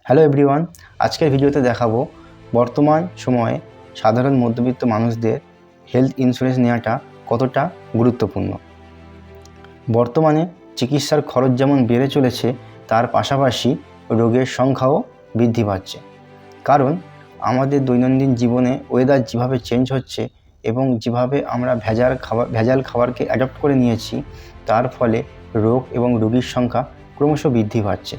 Hello everyone, আজকের ভিডিওতে দেখাবো বর্তমান সময়ে সাধারণ মধ্যবিত্ত মানুষদের হেলথ ইন্স্যুরেন্স নেওয়াটা কতটা গুরুত্বপূর্ণ। বর্তমানে চিকিৎসার খরচ যেমন বেড়ে চলেছে, তার পাশাপাশি রোগের সংখ্যাও বৃদ্ধি পাচ্ছে। কারণ আমাদের দৈনন্দিন জীবনে ওয়েদার যেভাবে চেঞ্জ হচ্ছে এবং যেভাবে আমরা ভেজাল খাবারকে অ্যাডপ্ট করে নিয়েছি, তার ফলে রোগ এবং রোগীর সংখ্যা ক্রমশ বৃদ্ধি পাচ্ছে।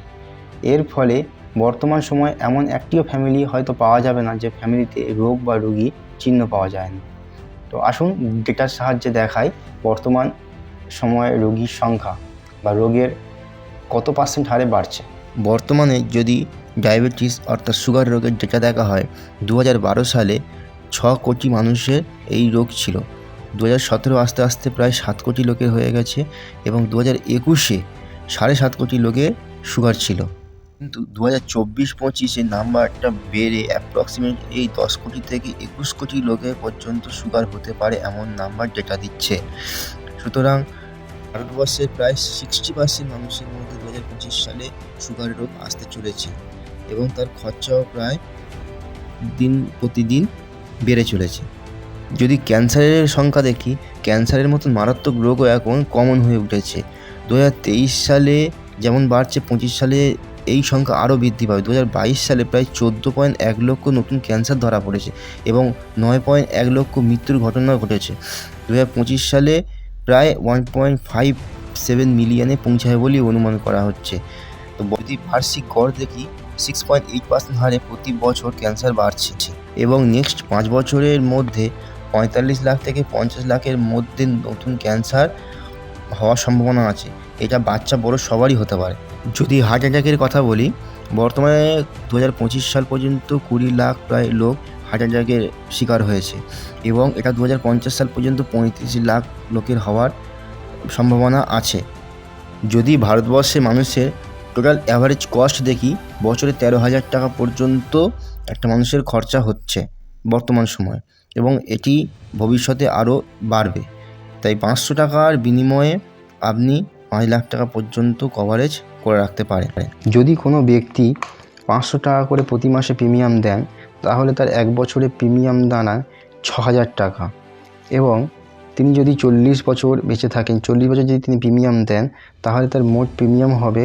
এর ফলে বর্তমান সময়ে এমন একটিও ফ্যামিলি হয়তো পাওয়া যাবে না যে ফ্যামিলিতে রোগ বা রোগী চিহ্ন পাওয়া যায় না। তো আসুন ডেটার সাহায্যে দেখাই বর্তমান সময়ে রোগীর সংখ্যা বা রোগের কত পার্সেন্ট হারে বাড়ছে। বর্তমানে যদি ডায়াবেটিস অর্থাৎ সুগার রোগের ডেটা দেখা হয়, 2012 সালে 6 কোটি মানুষের এই রোগ ছিল। 2017 আস্তে আস্তে প্রায় 7 কোটি লোকের হয়ে গেছে এবং 2021-এ 7.5 কোটি লোকের সুগার ছিল। কিন্তু 2024-25 নাম্বারটা বেড়ে অ্যাপ্রক্সিমেট এই 10 কোটি থেকে 21 কোটি লোকের পর্যন্ত সুগার হতে পারে এমন নাম্বার ডেটা দিচ্ছে। সুতরাং ভারতবর্ষের প্রায় 60% মানুষের মধ্যে 2025 সালে সুগার রোগ আসতে চলেছে এবং তার খরচাও প্রায় দিন প্রতিদিন বেড়ে চলেছে। যদি ক্যান্সারের সংখ্যা দেখি, ক্যান্সারের মতন মারাত্মক রোগও এখন কমন হয়ে উঠেছে। 2023 সালে যেমন বাড়ছে, 25 সালে এই সংখ্যা আরও বৃদ্ধি পাবে। 2022 সালে প্রায় 14.1 লক্ষ নতুন ক্যান্সার ধরা পড়েছে এবং 9.1 লক্ষ মৃত্যুর ঘটনা ঘটেছে। 2025 সালে প্রায় 1.57 মিলিয়নে পৌঁছাবে বলেই অনুমান করা হচ্ছে। তো যদি বার্ষিক গড় দেখি, 6.8% হারে প্রতি বছর ক্যান্সার বাড়ছে এবং নেক্সট 5 বছরের মধ্যে 45 লাখ থেকে 50 লাখের মধ্যে নতুন ক্যান্সার হওয়ার সম্ভাবনা আছে। এটা বাচ্চা বড় সবারই হতে পারে। যদি হার্ট অ্যাটাকের কথা বলি, বর্তমানে 2025 সাল পর্যন্ত 20 লাখ প্রায় লোক হার্ট অ্যাটাকের শিকার হয়েছে এবং এটা 2050 সাল পর্যন্ত 35 লাখ লোকের হওয়ার সম্ভাবনা আছে। যদি ভারতবর্ষের মানুষের টোটাল অ্যাভারেজ কস্ট দেখি, বছরে 13,000 টাকা পর্যন্ত একটা মানুষের খরচা হচ্ছে বর্তমান সময়ে এবং এটি ভবিষ্যতে আরও বাড়বে। তাই 500 টাকার বিনিময়ে আপনি 5 লাখ টাকা পর্যন্ত কভারেজ করে রাখতে পারেন। যদি কোনো ব্যক্তি 500 টাকা করে প্রতি মাসে প্রিমিয়াম দেন, তাহলে তার 1 বছরে প্রিমিয়াম দাঁড়ায় 6,000 টাকা এবং তিনি যদি 40 বছর বেঁচে থাকেন, 40 বছর যদি তিনি প্রিমিয়াম দেন, তাহলে তার মোট প্রিমিয়াম হবে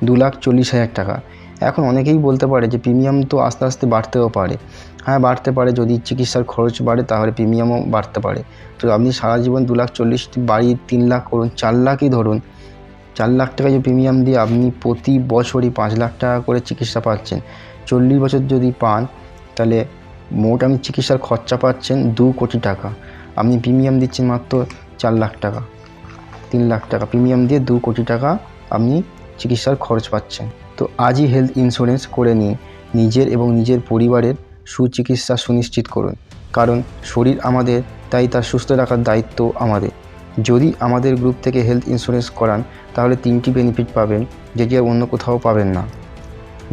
2,40,000 টাকা। এখন অনেকেই বলতে পারে যে প্রিমিয়াম তো আস্তে আস্তে বাড়তেও পারে। হ্যাঁ, বাড়তে পারে। যদি চিকিৎসার খরচ বাড়ে তাহলে প্রিমিয়ামও বাড়তে পারে। তো আপনি সারা জীবন 2,40,000 বাড়িয়ে 3 লাখ করুন, 4 লাখই ধরুন। 4 লাখ টাকা যে প্রিমিয়াম দিয়ে আপনি প্রতি বছরই 5 লাখ টাকা করে চিকিৎসা পাচ্ছেন। 40 বছর যদি পান, তাহলে মোট আপনি চিকিৎসার খরচা পাচ্ছেন 2 কোটি টাকা। আপনি প্রিমিয়াম দিচ্ছেন মাত্র 4 লাখ টাকা, 3 লাখ টাকা প্রিমিয়াম দিয়ে 2 কোটি টাকা আপনি চিকিৎসার খরচ পাচ্ছেন। তো আজই হেলথ ইন্স্যুরেন্স করে নিন, নিজের এবং নিজের পরিবারের সুচিকিৎসা সুনিশ্চিত করুন। কারণ শরীর আমাদের, তাই তার সুস্থ রাখার দায়িত্ব আমাদের। যদি আমাদের গ্রুপ থেকে হেলথ ইন্স্যুরেন্স করান, তাহলে 3টি বেনিফিট পাবেন, যেটি আর অন্য কোথাও পাবেন না।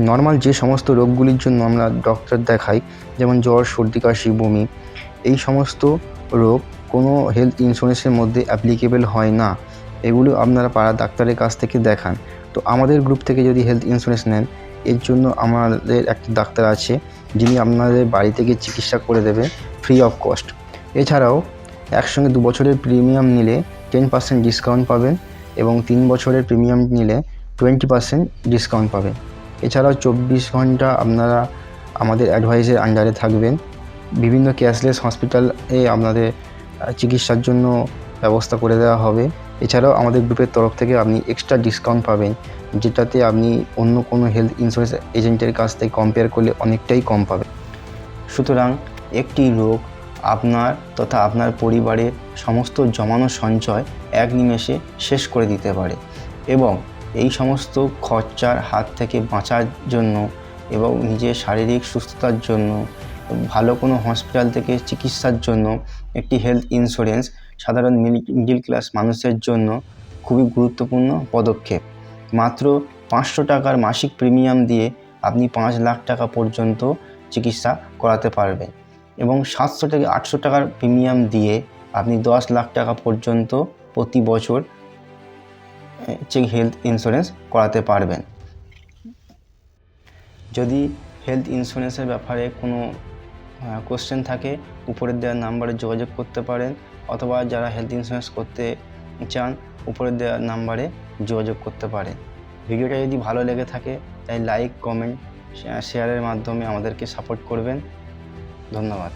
নর্মাল যে সমস্ত রোগগুলির জন্য আমরা ডক্টর দেখাই, যেমন জ্বর, সর্দি, কাশি, বমি, এই সমস্ত রোগ কোনো হেলথ ইন্স্যুরেন্সের মধ্যে অ্যাপ্লিকেবল হয় না। এগুলো আপনারা পাড়ার ডাক্তারের কাছ থেকে দেখান। তো আমাদের গ্রুপ থেকে যদি হেলথ ইন্স্যুরেন্স নেন, এর জন্য আমাদের একটা ডাক্তার আছে যিনি আপনাদের বাড়ি থেকে চিকিৎসা করে দেবে ফ্রি অফ কস্ট। এছাড়াও একসঙ্গে 2 বছরের প্রিমিয়াম নিলে 10% ডিসকাউন্ট পাবেন এবং 3 বছরের প্রিমিয়াম নিলে 20% ডিসকাউন্ট পাবেন। এছাড়াও 24 ঘন্টা আপনারা আমাদের অ্যাডভাইসের আন্ডারে থাকবেন। বিভিন্ন ক্যাশলেস হসপিটালে আপনাদের চিকিৎসার জন্য ব্যবস্থা করে দেওয়া হবে। এছাড়াও আমাদের গ্রুপের তরফ থেকে আপনি এক্সট্রা ডিসকাউন্ট পাবেন, যেটাতে আপনি অন্য কোনো হেলথ ইন্স্যুরেন্স এজেন্টের কাছ থেকে কম্পেয়ার করলে অনেকটাই কম পাবেন। সুতরাং একটি রোগ আপনার তথা আপনার পরিবারের সমস্ত জমানো সঞ্চয় এক নিমেষে শেষ করে দিতে পারে এবং এই সমস্ত খরচার হাত থেকে বাঁচার জন্য এবং নিজের শারীরিক সুস্থতার জন্য ভালো কোনো হসপিটাল থেকে চিকিৎসার জন্য একটি হেলথ ইন্স্যুরেন্স সাধারণ মিডল ক্লাস মানুষের জন্য খুবই গুরুত্বপূর্ণ পদক্ষেপ। মাত্র 500 টাকার মাসিক প্রিমিয়াম দিয়ে আপনি 5 লাখ টাকা পর্যন্ত চিকিৎসা করাতে পারবেন এবং 700 থেকে 800 টাকার প্রিমিয়াম দিয়ে আপনি 10 লাখ টাকা পর্যন্ত প্রতি বছর হেলথ ইন্স্যুরেন্স করাতে পারবেন। যদি হেলথ ইন্স্যুরেন্সের ব্যাপারে কোনো কোশ্চেন থাকে উপরের দেওয়া নাম্বারে যোগাযোগ করতে পারেন, অথবা যারা হেলথ ইন্স্যুরেন্স করতে চান উপরের দেওয়া নাম্বারে যোগাযোগ করতে পারেন। ভিডিওটা যদি ভালো লেগে থাকে তাই লাইক, কমেন্ট, শেয়ারের মাধ্যমে আমাদেরকে সাপোর্ট করবেন। ধন্যবাদ।